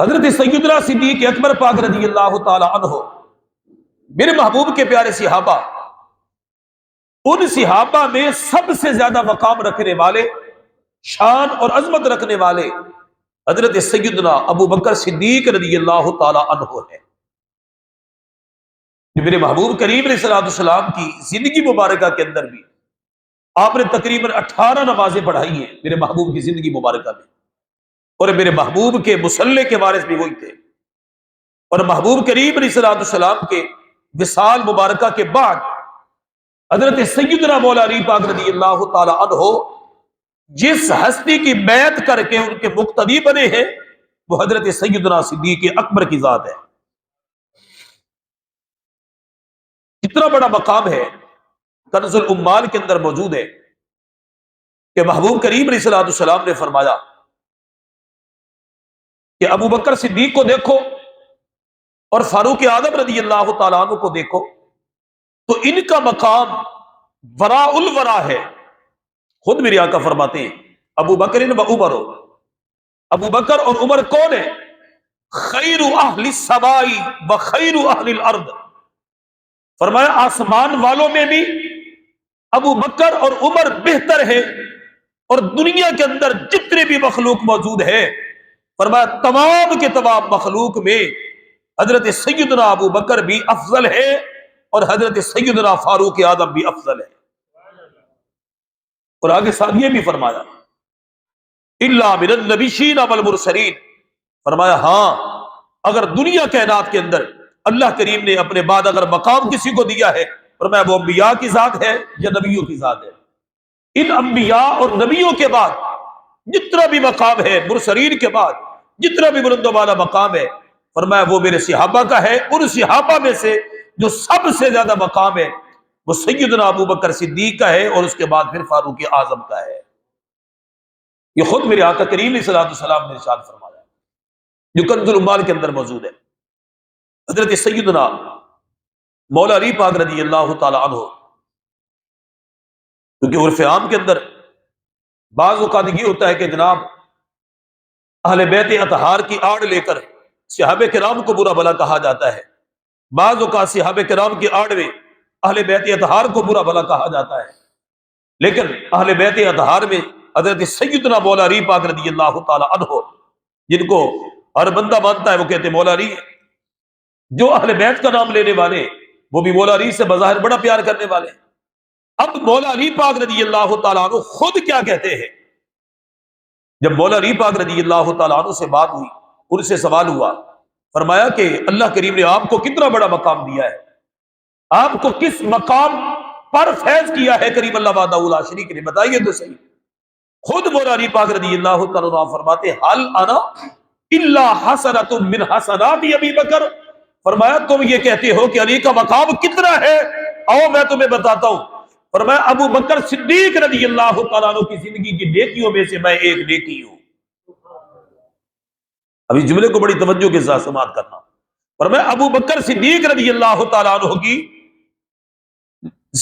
حضرت سیدنا صدیق اکبر پاک رضی اللہ تعالی عنہ میرے محبوب کے پیارے صحابہ، ان صحابہ میں سب سے زیادہ مقام رکھنے والے، شان اور عظمت رکھنے والے حضرت سیدنا ابو بکر صدیق رضی اللہ تعالی عنہ ہے۔ میرے محبوب کریم علیہ الصلوۃ والسلام کی زندگی مبارکہ کے اندر بھی آپ نے تقریباً 18 نمازیں پڑھائی ہیں میرے محبوب کی زندگی مبارکہ میں، اور میرے محبوب کے مصلی کے وارث بھی وہی تھے۔ اور محبوب کریم علیہ الصلوۃ والسلام کے وصال مبارکہ کے بعد حضرت سیدنا مولا علی پاک رضی اللہ تعالی عنہ جس ہستی کی بیعت کر کے ان کے مقتدی بنے ہیں وہ حضرت سیدنا صدیق اکبر کی ذات ہے۔ اتنا بڑا مقام ہے، کنز الامال کے اندر موجود ہے کہ محبوب کریم علیہ الصلوۃ والسلام نے فرمایا کہ ابو بکر صدیق کو دیکھو اور فاروق اعظم رضی اللہ تعالیٰ عنہ کو دیکھو تو ان کا مقام وراء الورا ہے۔ خود میرے آقا فرماتے ہیں ابو بکر و عمر، ابو بکر اور عمر کون ہے؟ خیر اہل السماء و خیر اہل الارض، فرمایا آسمان والوں میں بھی ابو بکر اور عمر بہتر ہے، اور دنیا کے اندر جتنے بھی مخلوق موجود ہے فرمایا تمام کے تمام مخلوق میں حضرت سیدنا ابو بکر بھی افضل ہے اور حضرت سیدنا فاروق اعظم بھی افضل ہے۔ اور آگے ساتھ یہ بھی فرمایا الا من النبیین والمرسلین، فرمایا ہاں اگر دنیا کائنات کے اندر اللہ کریم نے اپنے بعد اگر مقام کسی کو دیا ہے فرمایا وہ انبیاء کی ذات ہے یا نبیوں کی ذات ہے۔ ان انبیاء اور نبیوں کے بعد جتنا بھی مقام ہے، مرسلین کے بعد جتنا بھی بلند و بالا مقام ہے فرمایا وہ میرے صحابہ کا ہے۔ ان صحابہ میں سے جو سب سے زیادہ مقام ہے وہ سیدنا ابو بکر صدیق کا ہے، اور اس کے بعد پھر فاروق اعظم کا ہے۔ یہ خود میرے آقا کریم علیہ الصلوۃ والسلام نے ارشاد فرمایا جو کنز الامال کے اندر موجود ہے۔ حضرت سیدنا مولا علی پاک رضی اللہ تعالی عنہ، کیونکہ عرف عام کے اندر بعض اوقات یہ ہوتا ہے کہ جناب اہل بیت اطہار کی آڑ لے کر صحابہ کرام کو برا بھلا کہا جاتا ہے، بعض اوقات صحابہ کرام کی آڑ میں اہل بیت اطہار کو برا بھلا کہا جاتا ہے، لیکن اہل بیت اطہار میں حضرت سیدنا مولا علی پاک رضی اللہ تعالی عنہ جن کو ہر بندہ مانتا ہے وہ کہتے ہیں مولا علی ہے۔ جو اہل بیت کا نام لینے والے وہ بھی مولا علی سے بظاہر بڑا پیار کرنے والے ہیں۔ اب مولا علی پاک رضی اللہ تعالیٰ عنہ خود کیا کہتے ہیں؟ جب مولا علی پاک رضی اللہ تعالیٰ عنہ سے بات ہوئی، ان سے سوال ہوا، فرمایا کہ اللہ کریم نے آپ کو کتنا بڑا مقام دیا ہے، آپ کو کس مقام پر فیض کیا ہے کریم اللہ وحدہ لا شریک نے، بتائیے تو صحیح۔ خود مولا علی پاک رضی اللہ تعالیٰ عنہ فرماتے حل انا الا حسنۃ من حسنات ابی بکر، فرمایا تم یہ کہتے ہو کہ علی کا مقام کتنا ہے، آؤ میں تمہیں بتاتا ہوں۔ فرمایا ابو بکر صدیق رضی اللہ تعالیٰ عنہ کی زندگی کی نیکیوں میں سے میں ایک نیکی ہوں۔ ابھی جملے کو بڑی توجہ کے ساتھ سماعت کرنا۔ فرمایا ابو بکر صدیق رضی اللہ تعالیٰ عنہ کی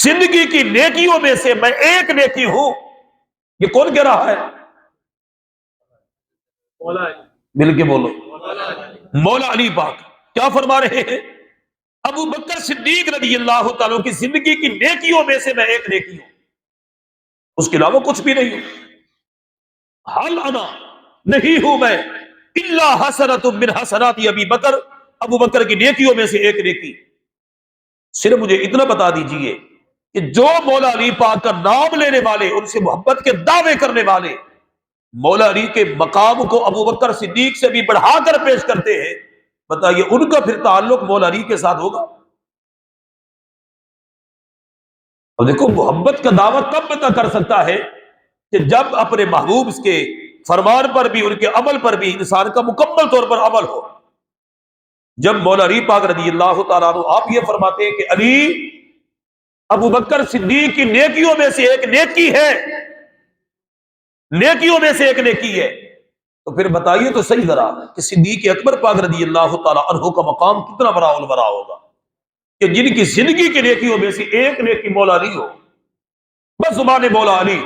زندگی کی نیکیوں میں سے میں ایک نیکی ہوں۔ یہ کون کہہ رہا ہے؟ مل کے بولو، مولا علی پاک کیا فرما رہے ہیں؟ ابو بکر صدیق رضی اللہ تعالیٰ کی زندگی کی نیکیوں میں سے میں ایک نیکی ہوں، اس کے علاوہ کچھ بھی نہیں ہوں۔ حل انا نہیں ہوں میں الا حسنۃ من حسنات ابی بکر، ابو بکر کی نیکیوں میں سے ایک نیکی۔ صرف مجھے اتنا بتا دیجئے کہ جو مولا علی پاک کا نام لینے والے، ان سے محبت کے دعوے کرنے والے مولا علی کے مقام کو ابو بکر صدیق سے بھی بڑھا کر پیش کرتے ہیں، بتائیے ان کا پھر تعلق مولا علی کے ساتھ ہوگا؟ اور دیکھو محبت کا دعویٰ کب پتہ کر سکتا ہے کہ جب اپنے محبوب کے فرمان پر بھی ان کے عمل پر بھی انسان کا مکمل طور پر عمل ہو۔ جب مولا علی پاک رضی اللہ تعالیٰ عنہ آپ یہ فرماتے ہیں کہ علی ابو بکر صدیق کی نیکیوں میں سے ایک نیکی ہے، نیکیوں میں سے ایک نیکی ہے، تو پھر بتائیے تو صحیح ذرا کہ صدیق اکبر پاک رضی اللہ تعالیٰ عنہ کا مقام کتنا بڑا الورا ہوگا کہ جن کی زندگی کی نیکیوں میں سے ایک نیکی مولا علی ہو، بس زبان مولا علی،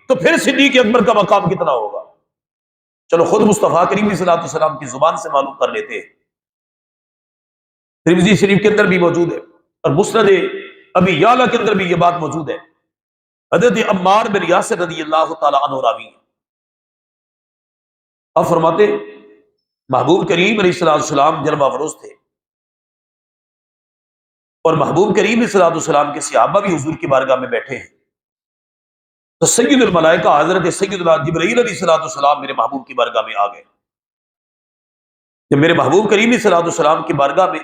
تو پھر صدیق اکبر کا مقام کتنا ہوگا؟ چلو خود مصطفیٰ کریم علیہ الصلوۃ والسلام کی زبان سے معلوم کر لیتے ہیں۔ ترمذی شریف کے اندر بھی موجود ہے اور مسند ابی یعلا کے اندر بھی یہ بات موجود ہے۔ حضرت عمار بن یاسر رضی اللہ تعالی عنہ راوی ہیں۔ اب فرماتے ہیں محبوب کریم علیہ الصلوۃ والسلام جلوہ افروز تھے، اور محبوب کریم علیہ الصلوۃ والسلام کے صحابہ بھی حضور کی بارگاہ میں بیٹھے ہیں۔ تو سید الملائکہ حضرت سیدنا جبرائیل علیہ الصلوۃ والسلام میرے محبوب کی بارگاہ میں آ گئے۔ جب میرے محبوب کریم علیہ الصلوۃ والسلام کی بارگاہ میں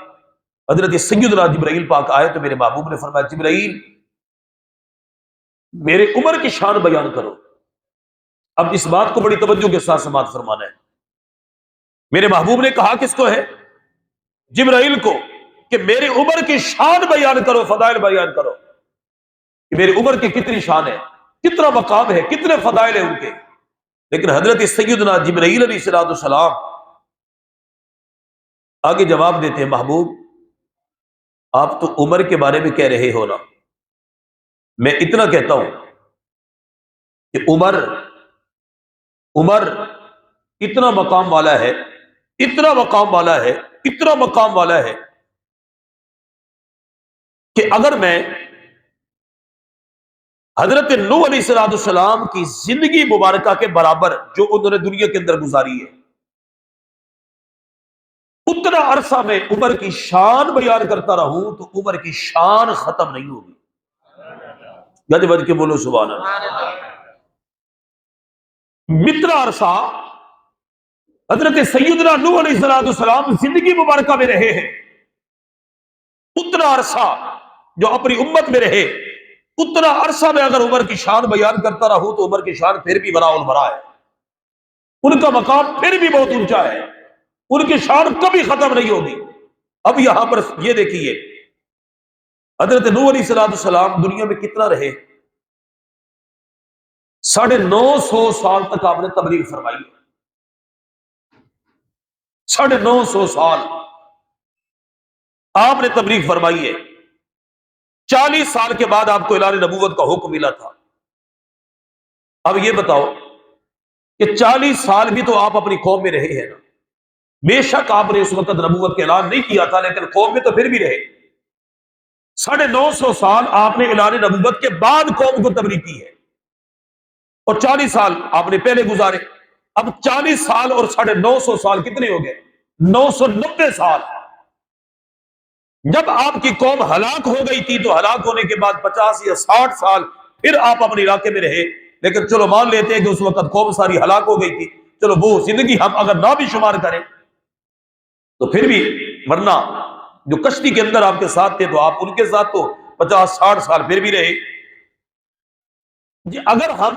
حضرت سیدنا جبرائیل پاک آئے تو میرے محبوب نے فرمایا جبرائیل میرے عمر کی شان بیان کرو۔ اب اس بات کو بڑی توجہ کے ساتھ سماعت فرمانا ہے۔ میرے محبوب نے کہا کس کو ہے؟ جبرائیل کو، کہ میری عمر کی شان بیان کرو، فضائل بیان کرو کہ میری عمر کی کتنی شان ہے، کتنا مقام ہے، کتنے فضائل ہیں ان کے۔ لیکن حضرت سیدنا جبرائیل علیہ الصلوۃ والسلام آگے جواب دیتے ہیں محبوب آپ تو عمر کے بارے میں کہہ رہے ہو نا، میں اتنا کہتا ہوں کہ عمر اتنا مقام والا ہے، اتنا مقام والا ہے، اتنا مقام والا ہے کہ اگر میں حضرت نوح علیہ الصلوۃ والسلام کی زندگی مبارکہ کے برابر جو انہوں نے دنیا کے اندر گزاری ہے اتنا عرصہ میں عمر کی شان بیان کرتا رہوں تو عمر کی شان ختم نہیں ہوگی۔ گج بج کے بولو سبحان اللہ۔ متنا عرصہ حضرت سیدنا نوح علیہ الصلوۃ والسلام زندگی مبارکہ میں رہے ہیں، اتنا عرصہ جو اپنی امت میں رہے، اتنا عرصہ میں اگر عمر کی شان بیان کرتا رہوں تو عمر کی شان پھر بھی بڑا البرا ہے، ان کا مقام پھر بھی بہت اونچا ہے، ان کی شان کبھی ختم نہیں ہوگی۔ اب یہاں پر یہ دیکھیے حضرت نوح علیہ الصلوۃ والسلام دنیا میں کتنا رہے؟ 950 سال تک آپ نے تبلیغ فرمائی ہے، 950 سال آپ نے تبلیغ فرمائی ہے۔ 40 سال کے بعد آپ کو اعلان نبوت کا حکم ملا تھا۔ اب یہ بتاؤ کہ 40 سال بھی تو آپ اپنی قوم میں رہے ہیں نا، بے شک آپ نے اس وقت نبوت کا اعلان نہیں کیا تھا لیکن قوم میں تو پھر بھی رہے۔ 950 سال آپ نے اعلان نبوت کے بعد قوم کو تبلیغ کی ہے، اور 40 سال آپ نے پہلے گزارے۔ اب 40 سال اور 950 سال کتنے ہو گئے؟ 990 سال۔ جب آپ کی قوم ہلاک ہو گئی تھی تو ہلاک ہونے کے بعد 50 یا 60 سال پھر آپ اپنے علاقے میں رہے، لیکن چلو مان لیتے ہیں کہ اس وقت قوم ساری ہلاک ہو گئی تھی، چلو وہ زندگی ہم اگر نہ بھی شمار کریں تو پھر بھی، ورنہ جو کشتی کے اندر آپ کے ساتھ تھے تو آپ ان کے ساتھ تو 50-60 سال پھر بھی رہے۔ اگر ہم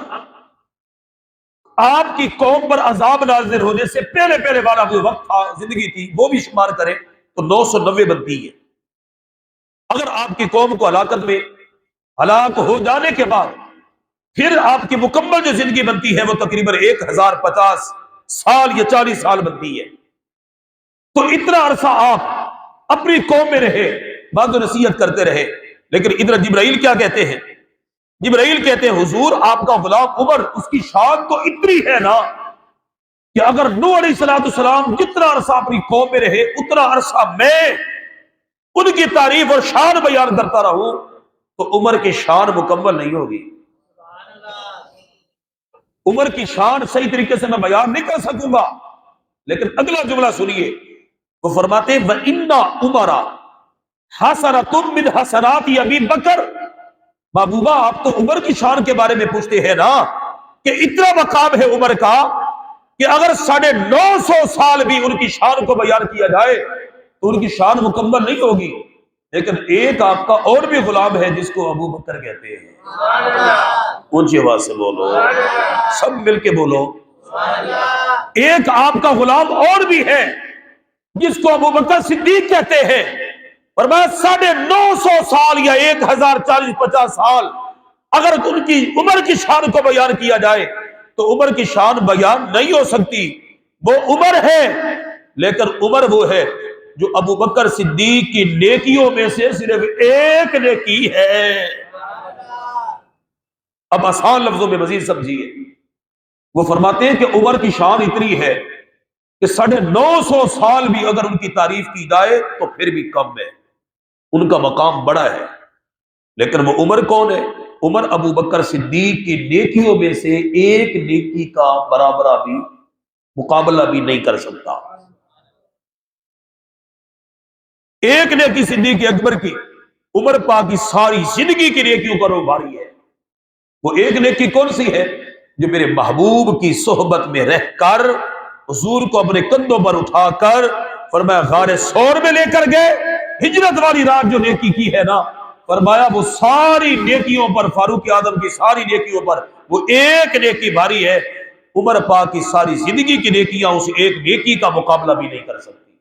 آپ کی قوم پر عذاب نازل ہونے سے پہلے والا جو وقت تھا، زندگی تھی، وہ بھی شمار کریں تو 990 بنتی ہے۔ اگر آپ کی قوم کو ہلاکت میں ہلاک ہو جانے کے بعد پھر آپ کی مکمل جو زندگی بنتی ہے وہ تقریباً 1050 سال یا 40 سال بنتی ہے۔ تو اتنا عرصہ آپ اپنی قوم میں رہے، بات و نصیحت کرتے رہے، لیکن ادھر جبرائیل کیا کہتے ہیں؟ جبرائیل کہتے ہیں حضور آپ کا غلام عمر اس کی شان تو اتنی ہے نا کہ اگر نوح علیہ الصلوۃ والسلام جتنا عرصہ اپنی قوم میں رہے اتنا عرصہ میں ان کی تعریف اور شان بیان کرتا رہوں تو عمر کی شان مکمل نہیں ہوگی۔ عمر کی شان صحیح طریقے سے میں بیان نہیں کر سکوں گا۔ لیکن اگلا جملہ سنیے، وہ فرماتے ہیں وَإِنَّ عُمَرَ حَسَنَةٌ مِّنْ حَسَنَاتِ أَبِي بَکر۔ محبوبہ آپ تو عمر کی شان کے بارے میں پوچھتے ہیں نا کہ اتنا مقام ہے عمر کا کہ اگر 950 سال بھی ان کی شان کو بیان کیا جائے تو ان کی شان مکمل نہیں ہوگی۔ لیکن ایک آپ کا اور بھی غلام ہے جس کو ابو بکر کہتے ہیں، اونچی آواز سے بولو، سب مل کے بولو، ایک آپ کا غلام اور بھی ہے جس کو ابو بکر صدیق کہتے ہیں، اور میں 950 سال یا 1040-50 سال اگر ان کی عمر کی شان کو بیان کیا جائے تو عمر کی شان بیان نہیں ہو سکتی۔ وہ عمر ہے لیکن عمر وہ ہے جو ابو بکر صدیق کی نیکیوں میں سے صرف ایک نیکی ہے۔ اب آسان لفظوں میں مزید سمجھیے، وہ فرماتے ہیں کہ عمر کی شان اتنی ہے کہ 950 سال بھی اگر ان کی تعریف کی جائے تو پھر بھی کم ہے، ان کا مقام بڑا ہے۔ لیکن وہ عمر کون ہے؟ عمر ابو بکر صدیق کی نیکیوں میں سے ایک نیکی کا برابرہ بھی، مقابلہ بھی نہیں کر سکتا۔ ایک نیکی صدیق اکبر کی عمر پاک کی ساری زندگی کی نیکیوں کا بھاری ہے۔ وہ ایک نیکی کون سی ہے؟ جو میرے محبوب کی صحبت میں رہ کر حضور کو اپنے کندھوں پر اٹھا کر فرمایا غار ثور میں لے کر گئے، ہجرت والی رات جو نیکی کی ہے نا، فرمایا وہ ساری نیکیوں پر، فاروق اعظم کی ساری نیکیوں پر وہ ایک نیکی بھاری ہے۔ عمر پاک کی ساری زندگی کی نیکیاں اس ایک نیکی کا مقابلہ بھی نہیں کر سکتی۔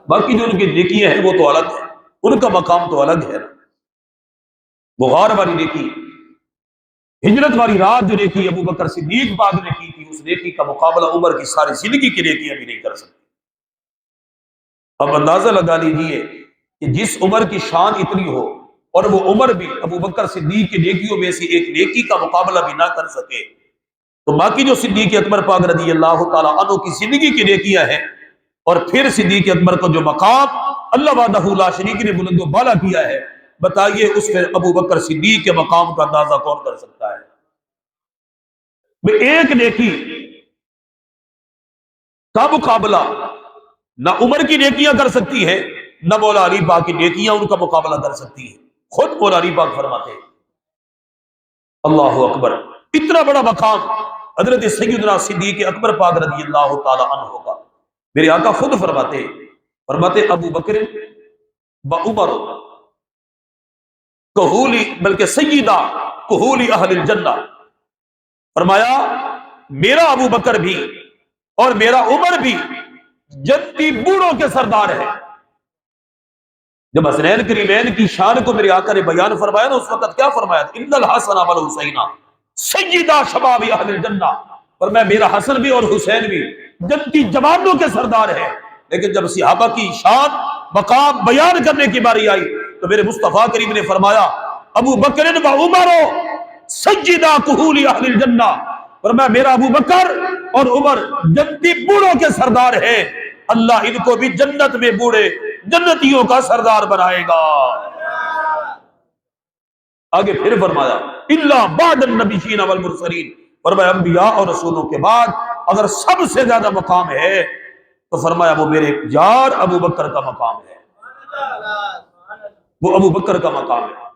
باقی جو ان کی نیکیاں ہیں وہ تو الگ ہے، ان کا مقام تو الگ ہے۔ وہ غار والی نیکی، ہجرت والی رات جو نیکی ابو بکر صدیق پاک نے کی تھی، اس نیکی کا مقابلہ عمر کی ساری زندگی کی نیکیاں بھی نہیں کر سکتی۔ اب اندازہ لگا لیجیے کہ جس عمر کی شان اتنی ہو اور وہ عمر بھی ابو بکر صدیق کی نیکیوں میں سے ایک نیکی کا مقابلہ بھی نہ کر سکے، تو باقی جو صدیق اکبر پاک رضی اللہ تعالیٰ عنہ کی زندگی کی نیکیاں ہیں، اور پھر صدیق اکبر کو جو مقام اللہ وحدہ لا شریک نے بلند و بالا کیا ہے، بتائیے اس میں ابو بکر صدیق کے مقام کا اندازہ کون کر سکتا ہے؟ ایک نیکی کا مقابلہ نہ عمر کی نیکیاں کر سکتی ہے، نہ مولا علی پاک کی نیکیاں ان کا مقابلہ کر سکتی ہے۔ خود مولا علی پاک فرماتے ہیں، اللہ اکبر، اتنا بڑا مقام حضرت سیدنا صدیق اکبر پاک رضی اللہ تعالی عنہ ہوگا۔ میرے آقا خود فرماتے ابو بکر با عمر کہولی، بلکہ سیدہ کہولی اہل الجنہ، فرمایا میرا ابو بکر بھی اور میرا عمر بھی جنتی بوڑھوں کے سردار ہے۔ جب حسنین کریمین کی شان کو میرے آقا نے بیان فرمایا نا، اس وقت کیا فرمایا؟ ان الحسن والحسین سیدہ شباب اہل الجنہ، فرمایا میرا حسن بھی اور حسین بھی جنتی جوانوں کے سردار ہے۔ لیکن جب صحابہ کی شان مقام بیان کرنے کی باری آئی تو میرے مصطفیٰ کریم نے فرمایا ابو بکر و عمر سیدہ کہولی اہل الجنہ، فرمایا میرا ابو بکر اور عمر جنتی بوڑھوں کے سردار ہیں، اللہ ان کو بھی جنت میں بوڑھے جنتیوں کا سردار بنائے گا۔ آگے پھر فرمایا الا بعد النبیین والمرسلین، فرمایا انبیاء اور رسولوں کے بعد اگر سب سے زیادہ مقام ہے تو فرمایا وہ میرے یار ابو بکر کا مقام ہے، وہ ابو بکر کا مقام ہے۔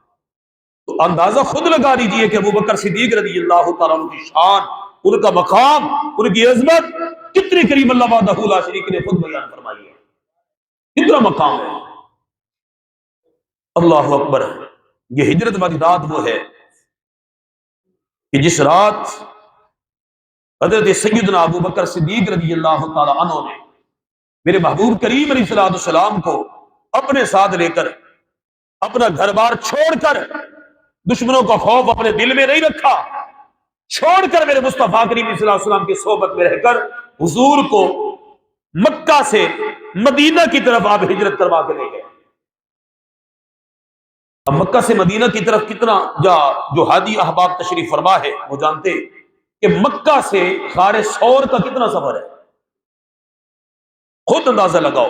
تو اندازہ خود لگا لیجئے کہ ابو بکر صدیق رضی اللہ تعالیٰ عنہ کی شان، ان کا مقام، ان کی عظمت کتنی کریم اللہ وحدہ لا شریک نے خود بیان فرمائی ہے، کتنا مقام ہے۔ اللہ اکبر۔ یہ ہجرت والی رات وہ ہے کہ جس رات حضرت سیدنا ابو بکر صدیق رضی اللہ تعالیٰ عنہ نے میرے محبوب کریم علیہ الصلوۃ والسلام کو اپنے ساتھ لے کر اپنا گھر بار چھوڑ کر، دشمنوں کا خوف اپنے دل میں نہیں رکھا، چھوڑ کر میرے مصطفیٰ کریم صلی اللہ علیہ وسلم کی صحبت میں رہ کر حضور کو مکہ سے مدینہ کی طرف آپ ہجرت کروا کے لے گئے۔ اب مکہ سے مدینہ کی طرف کتنا، جو حاجی احباب تشریف فرما ہے وہ جانتے کہ مکہ سے غار ثور کا کتنا سفر ہے، خود اندازہ لگاؤ۔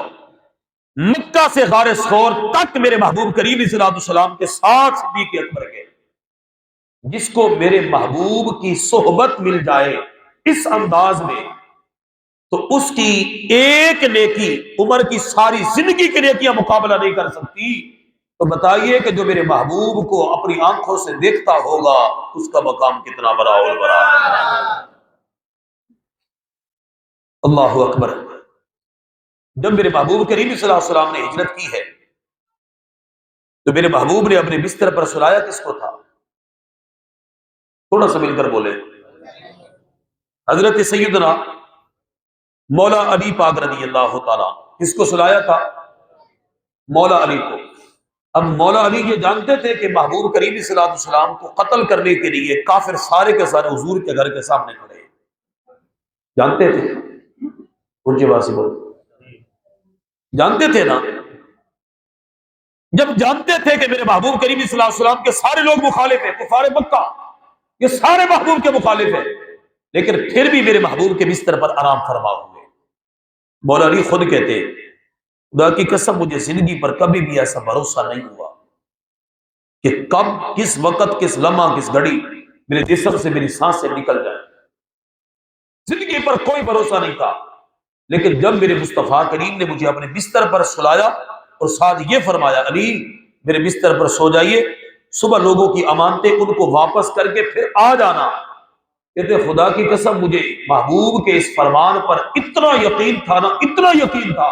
مکہ سے غار ثور تک میرے محبوب کریم صلی اللہ علیہ وسلم کے ساتھ صدیق اکبر گئے۔ جس کو میرے محبوب کی صحبت مل جائے اس انداز میں تو اس کی ایک نیکی عمر کی ساری زندگی کی نیکیاں مقابلہ نہیں کر سکتی۔ تو بتائیے کہ جو میرے محبوب کو اپنی آنکھوں سے دیکھتا ہوگا اس کا مقام کتنا بڑا اور بڑا ہے۔ اللہ اکبر۔ جب میرے محبوب کریم صلی اللہ علیہ وسلم نے ہجرت کی ہے تو میرے محبوب نے اپنے بستر پر سلایا کس کو تھا؟ تھوڑا سا مل کر بولے۔ حضرت سیدنا مولا علی پاک رضی اللہ تعالیٰ، کس کو سلایا تھا؟ مولا علی کو۔ اب مولا علی یہ جانتے تھے کہ محبوب کریم صلی اللہ علیہ وسلم کو قتل کرنے کے لیے کافر سارے کے سارے حضور کے گھر کے سامنے کھڑے ہیں، جانتے تھے؟ ان کی بات سے بول، جانتے تھے نا؟ جب جانتے تھے کہ میرے محبوب کریم صلی اللہ علیہ وسلم کے سارے لوگ مخالف ہیں، کفار مکہ یہ سارے محبوب کے مخالف ہیں، لیکن پھر بھی میرے محبوب کے بستر پر آرام فرما ہوئے۔ مولا علی خود کہتے خدا کی قسم مجھے زندگی پر کبھی بھی ایسا بھروسہ نہیں ہوا کہ کب کس وقت کس لمحہ کس گھڑی میرے جسم سے میری سانس سے نکل جائے، زندگی پر کوئی بھروسہ نہیں تھا۔ لیکن جب میرے مصطفیٰ کریم نے مجھے اپنے بستر پر سلایا اور ساتھ یہ فرمایا علی میرے بستر پر سو جائیے، صبح لوگوں کی امانتیں ان کو واپس کر کے پھر آ جانا، کہتے خدا کی قسم مجھے محبوب کے اس فرمان پر اتنا یقین تھا نا، اتنا یقین تھا،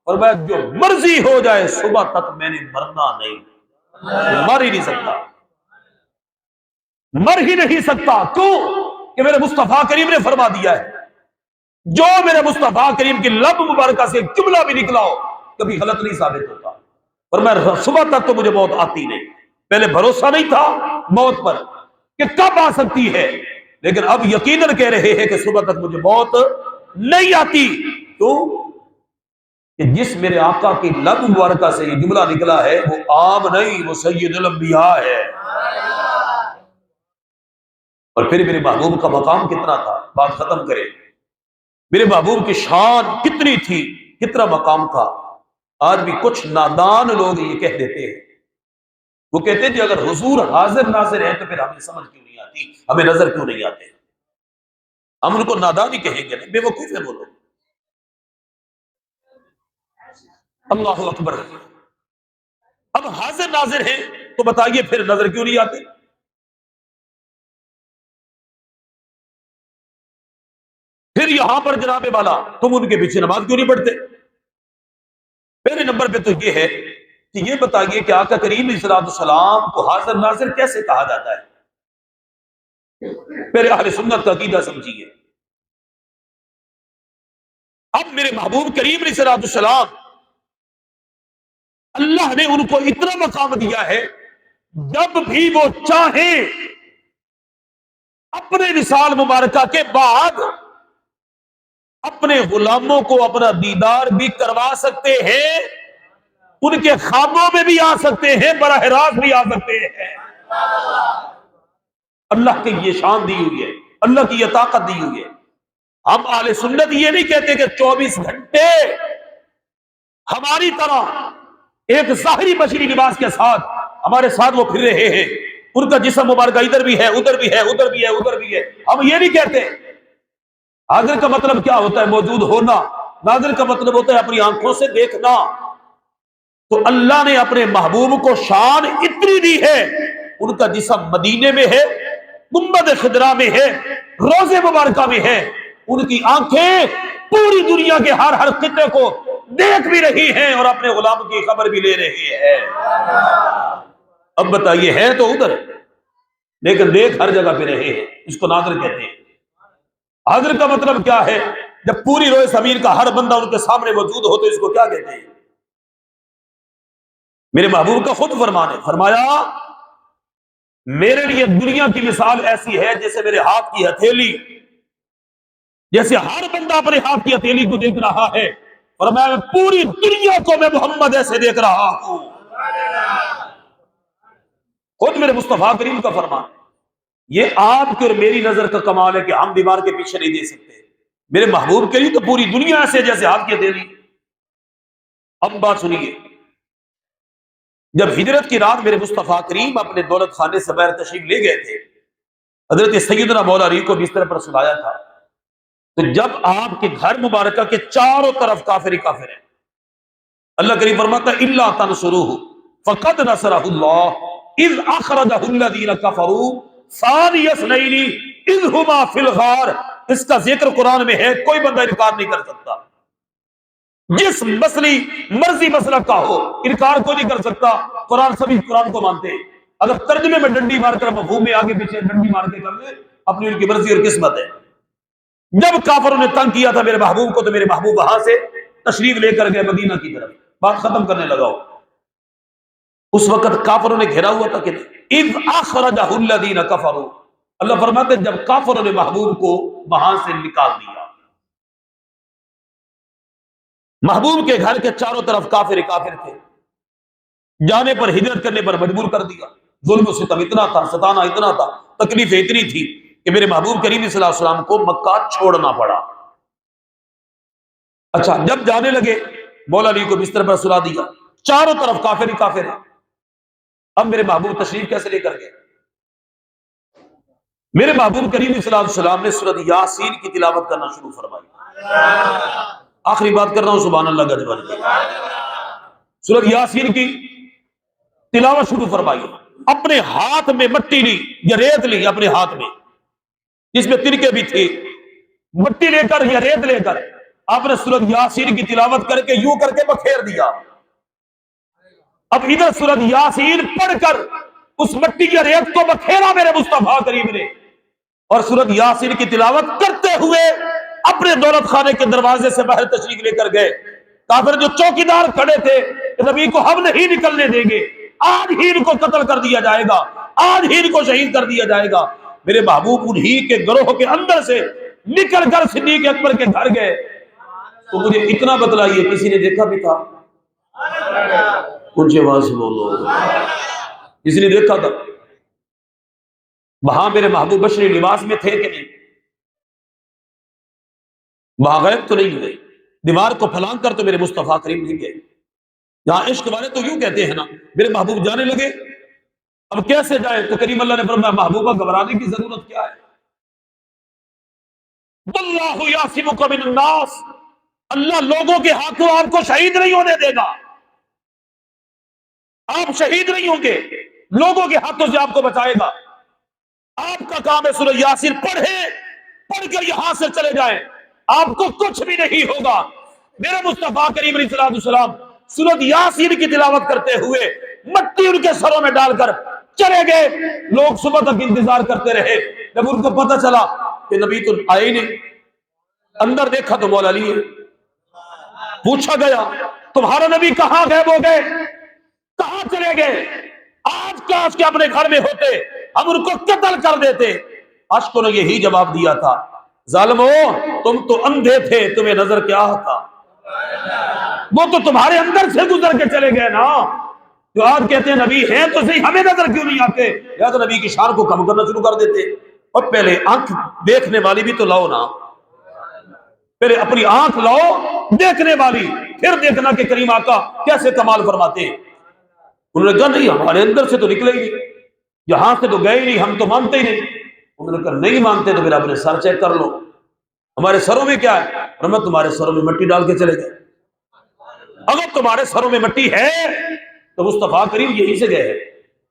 اور میں جو مرضی ہو جائے صبح تک میں نے مرنا نہیں، مر ہی نہیں سکتا، مر ہی نہیں سکتا۔ کیوں کہ میرے مصطفیٰ کریم نے فرما دیا ہے جو میرے مصطفیٰ کریم کی لب مبارکہ سے جملہ بھی نکلا ہو کبھی غلط نہیں ثابت ہوتا، اور میں صبح تک تو مجھے موت آتی نہیں۔ پہلے بھروسہ نہیں تھا موت پر کہ کب آ سکتی ہے، لیکن اب یقیناً کہہ رہے ہیں کہ صبح تک مجھے موت نہیں آتی۔ تو کہ جس میرے آقا کی لب مبارکہ سے یہ جملہ نکلا ہے وہ عام نہیں، وہ سید الانبیاء ہے۔ اور پھر میرے محبوب کا مقام کتنا تھا، بات ختم کرے، میرے محبوب کی شان کتنی تھی، کتنا مقام تھا۔ آج بھی کچھ نادان لوگ یہ کہہ دیتے ہیں، وہ کہتے ہیں کہ اگر حضور حاضر ناظر ہے تو پھر ہمیں سمجھ کیوں نہیں آتی، ہمیں نظر کیوں نہیں آتے، ہم ان کو نادان ہی کہیں گے، بے وقوف ہے بولو۔ اللہ اکبر، اب حاضر ناظر ہیں تو بتائیے پھر نظر کیوں نہیں آتے؟ پھر یہاں پر جناب والا تم ان کے پیچھے نماز کیوں نہیں پڑھتے؟ پہلے نمبر پہ تو یہ ہے کہ یہ بتائیے کہ آقا کریم علیہ الصلوۃ والسلام کو حاضر ناظر کیسے کہا جاتا ہے؟ پہلے اہل سنت کا عقیدہ سمجھیے۔ اب میرے محبوب کریم علیہ الصلوۃ والسلام اللہ نے ان کو اتنا مقام دیا ہے جب بھی وہ چاہیں اپنے وصال مبارکہ کے بعد اپنے غلاموں کو اپنا دیدار بھی کروا سکتے ہیں، ان کے خوابوں میں بھی آ سکتے ہیں، براہ راست بھی آ سکتے ہیں۔ اللہ کی یہ شان دی ہوئی ہے، اللہ کی یہ طاقت دی ہوئی ہے۔ ہم اہل سنت یہ نہیں کہتے کہ 24 گھنٹے ہماری طرح ایک ظاہری بشری لباس کے ساتھ ہمارے ساتھ وہ پھر رہے ہیں، ان کا جسم مبارکہ ادھر بھی ہے ادھر بھی ہے ادھر بھی ہے ادھر بھی ہے، ہم یہ نہیں کہتے۔ حاضر کا مطلب کیا ہوتا ہے؟ موجود ہونا۔ ناظر کا مطلب ہوتا ہے اپنی آنکھوں سے دیکھنا۔ تو اللہ نے اپنے محبوب کو شان اتنی دی ہے، ان کا جسم مدینے میں ہے، گنبد خضرا میں ہے، روضے مبارکہ میں ہے، ان کی آنکھیں پوری دنیا کے ہر خطے کو دیکھ بھی رہی ہیں اور اپنے غلام کی خبر بھی لے رہی ہے۔ اب بتائیے ہے تو ادھر لیکن دیکھ ہر جگہ پہ رہے ہیں، اس کو ناظر کہتے ہیں۔ حاضر کا مطلب کیا ہے؟ جب پوری روئے زمین کا ہر بندہ ان کے سامنے موجود ہو تو اس کو کیا کہتے ہیں؟ میرے محبوب کا خود فرمان ہے، فرمایا میرے لیے دنیا کی مثال ایسی ہے جیسے میرے ہاتھ کی ہتھیلی، جیسے ہر بندہ اپنے ہاتھ کی ہتھیلی کو دیکھ رہا ہے، فرمایا میں پوری دنیا کو میں محمد ایسے دیکھ رہا ہوں۔ خود میرے مصطفیٰ کریم کا فرمان ہے۔ یہ آپ کی اور میری نظر کا کمال ہے کہ ہم دیوار کے پیچھے نہیں دے سکتے، میرے محبوب کے لیے تو پوری دنیا ایسے جیسے ہاتھ کی ہتھیلی۔ اب بات سنیے، جب ہجرت کی رات میرے مصطفیٰ کریم اپنے دولت خانے سے باہر تشریف لے گئے تھے، حضرت سیدنا مولا علی کو بستر پر سلایا تھا، تو جب آپ کے گھر مبارکہ کے چاروں طرف کافر ہی کافر ہیں، اللہ کریم فرماتا ہے الا تنصروہ فقد نصرہ اللہ اذ اخرجہ الذین کفروا ثانی اثنین اذ ہما فی الغار۔ اس کا ذکر قرآن میں ہے، کوئی بندہ انکار نہیں کر سکتا، جس مرضی مسئلہ کا ہو انکار کو نہیں کر سکتا۔ قرآن سبھی قرآن کو مانتے ہیں، اگر ترجمے میں ڈنڈی مار کر مفہوم میں آگے پیچھے ڈنڈی مار کے کر دے اپنی ان کی مرضی اور قسمت ہے۔ جب کافروں نے تنگ کیا تھا میرے محبوب کو تو میرے محبوب وہاں سے تشریف لے کر گئے مدینہ کی طرف۔ بات ختم کرنے لگا، اس وقت کافروں نے گھیرا ہوا تھا کہ اذ اخرجہ الذین کفروا، اللہ فرماتے ہیں جب کافروں نے محبوب کو وہاں سے نکال دیا، محبوب کے گھر کے چاروں طرف کافر ہی کافر تھے، جانے پر ہجرت کرنے پر مجبور کر دیا، ظلم و ستم اتنا تھا، ستانا اتنا تھا، تکلیف اتنی تھی کہ میرے محبوب کریم صلی اللہ علیہ وسلم کو مکہ چھوڑنا پڑا۔ اچھا، جب جانے لگے مولا علی کو بستر پر سلا دیا، چاروں طرف کافر ہی کافر ہیں۔ اب میرے محبوب تشریف کیسے لے کر گئے؟ میرے محبوب کریم صلی اللہ علیہ وسلم نے سورۃ یاسین کی تلاوت کرنا شروع فرمائی۔ آخری بات کر رہا ہوں، سبحان اللہ گج بج گئی۔ سورۃ یاسین کی تلاوت شروع فرمائی، اپنے ہاتھ میں مٹی لی یا ریت لی، اپنے ہاتھ میں جس میں تنکے بھی تھے، مٹی لے کر یا ریت لے کر آپ نے سورۃ یاسین کی تلاوت کر کے یوں کر کے بکھیر دیا۔ اب ادھر سورۃ یاسین پڑھ کر اس مٹی یا ریت کو بکھیرا میرے مصطفیٰ کریم نے، اور سورۃ یاسین کی تلاوت کرتے ہوئے اپنے دولت خانے کے دروازے سے باہر تشریف لے کر گئے۔ کافر جو چوکیدار کھڑے تھے کہ نبی کو ہم نہیں نکلنے دیں گے، آج ہی ان کو قتل کر دیا جائے گا، آج ہی ان کو شہید کر دیا جائے گا، میرے محبوب انہی کے گروہ کے اندر سے نکل کر صدیق اکبر کے گھر گئے۔ تو مجھے اتنا بتلائیے، کسی نے دیکھا بھی تھا؟ اونچی آواز سے بولو، کسی نے دیکھا تھا؟ وہاں میرے محبوب بشری لباس میں تھے کہ نہیں؟ وہاں غیب تو نہیں ہوئے، دیوار کو پھلانگ کر تو میرے مصطفیٰ کریم نہیں گئے۔ یہاں عشق والے تو یوں کہتے ہیں نا، میرے محبوب جانے لگے، اب کیسے جائیں؟ تو کریم اللہ نے فرمایا محبوبہ گھبرانے کی ضرورت کیا ہے؟ واللہ یعصمک من الناس، اللہ لوگوں کے ہاتھوں آپ کو شہید نہیں ہونے دے گا، آپ شہید نہیں ہوں گے، لوگوں کے ہاتھوں سے آپ کو بچائے گا۔ آپ کا کام ہے سورہ یاسین پڑھ کر یہاں سے چلے جائیں، آپ کو کچھ بھی نہیں ہوگا۔ میرے مصطفیٰ کریم علیہ الصلوۃ والسلام سورۃ یاسین کی تلاوت کرتے ہوئے مٹی ان کے سروں میں ڈال کر چلے گئے۔ لوگ صبح تک انتظار کرتے رہے، جب ان کو پتہ چلا کہ نبی تو آئے ہی نہیں، اندر دیکھا تو مولا علی ہے۔ پوچھا گیا تمہارا نبی کہاں گئے؟ وہ گئے کہاں چلے گئے؟ آج کاش کے اپنے گھر میں ہوتے، ہم ان کو قتل کر دیتے۔ اشکو نے یہی جواب دیا تھا، ظالمو تم تو اندھے تھے، تمہیں نظر کیا ہوتا؟ وہ تو تمہارے اندر سے گزر کے چلے گئے نا، جو آج کہتے ہیں نبی ہیں تو صحیح، ہمیں نظر کیوں نہیں آتے؟ یا تو نبی کی شان کو کم کرنا شروع کر دیتے۔ اور پہلے آنکھ دیکھنے والی بھی تو لاؤ نا، پہلے اپنی آنکھ لاؤ دیکھنے والی، پھر دیکھنا کہ کریم آقا کیسے کمال فرماتے ہیں۔ انہوں نے کہا نہیں، ہمارے اندر سے تو نکلے ہی نہیں، یہاں سے تو گئے ہی نہیں، ہم تو مانتے ہی نہیں۔ انہوں نے کہا نہیں مانتے تو پھر اپنے سر چیک کر لو، ہمارے سروں میں کیا ہے؟ فرمایا تمہارے سروں میں مٹی ڈال کے چلے گئے۔ اگر تمہارے سروں میں مٹی ہے تو مصطفیٰ کریم یہی سے گئے،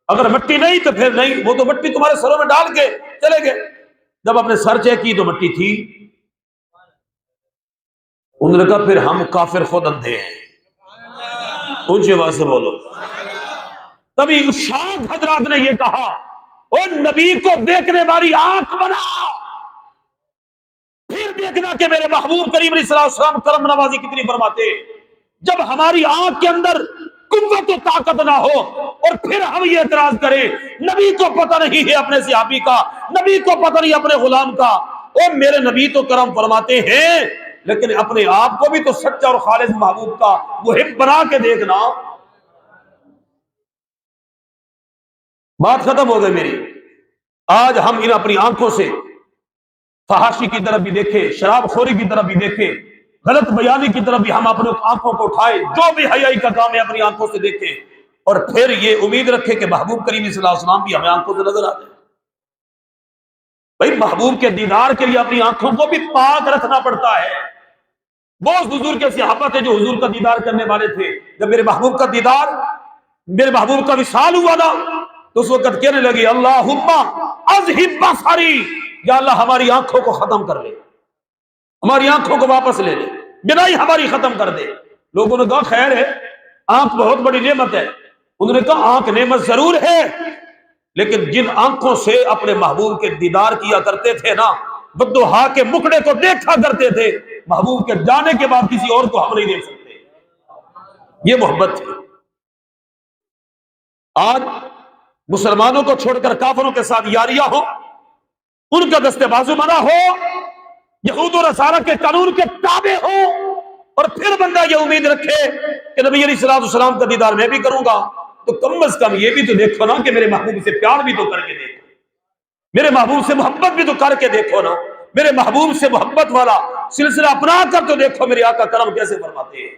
اگر مٹی نہیں تو پھر نہیں، وہ تو مٹی تمہارے سروں میں ڈال کے چلے گئے۔ جب اپنے سر چیک کی تو مٹی تھی۔ انہوں نے کہا پھر ہم کافر خود اندھے ہیں، اونچی آواز سے بولو۔ تبھی شاہ حضرات نے یہ کہا، او نبی کو دیکھنے والی آنکھ بنا، پھر دیکھنا کہ میرے محبوب کریم علیہ السلام کرم نوازی کتنی فرماتے۔ جب ہماری آنکھ کے اندر قوت و طاقت نہ ہو اور پھر ہم یہ اعتراض کریں نبی کو پتہ نہیں ہے اپنے صحابی کا، نبی کو پتہ نہیں اپنے غلام کا، او میرے نبی تو کرم فرماتے ہیں، لیکن اپنے آپ کو بھی تو سچا اور خالص محبوب کا محب بنا کے دیکھنا۔ بات ختم ہو گئی میری۔ آج ہم ان اپنی آنکھوں سے فحاشی کی طرف بھی دیکھیں، شراب خوری کی طرف بھی دیکھیں، غلط بیانی کی طرف بھی ہم اپنے آنکھوں کو اٹھائے، جو بھی حیائی کا کام ہے اپنی آنکھوں سے دیکھیں، اور پھر یہ امید رکھے کہ محبوب کریم صلی اللہ علیہ وسلم بھی ہمیں آنکھوں سے نظر آتے ہیں۔ بھائی محبوب کے دیدار کے لیے اپنی آنکھوں کو بھی پاک رکھنا پڑتا ہے۔ بہت حضور کے صحابہ تھے جو حضور کا دیدار کرنے والے تھے، جب میرے محبوب کا دیدار، میرے محبوب کا وصال ہوا نا تو اس وقت کہنے لگی اللہم اذہب بصری، یا اللہ ہماری آنکھوں کو ختم کر لے، ہماری آنکھوں کو واپس لے لے، بینائی ہماری ختم کر دے۔ لوگوں نے کہا خیر ہے، آنکھ بہت بڑی نعمت ہے۔ انہوں نے کہا آنکھ نعمت ضرور ہے، لیکن جن آنکھوں سے اپنے محبوب کے دیدار کیا کرتے تھے نا، بدوہا کے مکڑے کو دیکھا کرتے تھے، محبوب کے جانے کے بعد کسی اور کو ہم نہیں دیکھ سکتے۔ یہ محبت تھی۔ آج مسلمانوں کو چھوڑ کر کافروں کے ساتھ یاریاں ہو، ان کا دستے بازو بنا ہو، یہود و نصارہ کے قانون کے تابع ہو، اور پھر بندہ یہ امید رکھے کہ نبی علیہ الصلوۃ والسلام کا دیدار میں بھی کروں گا، تو کم از کم یہ بھی تو دیکھو نا کہ میرے محبوب سے پیار بھی تو کر کے دیکھو۔ میرے محبوب سے محبت بھی تو کر کے دیکھو نا، میرے محبوب سے محبت والا سلسلہ اپنا کر تو دیکھو میرے آقا کرم کیسے فرماتے ہیں۔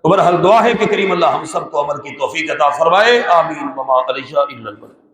بہرحال دعا ہے کہ کریم اللہ ہم سب کو عمل کی توفیق عطا فرمائے، آمین وما علیہ الا البلاغ۔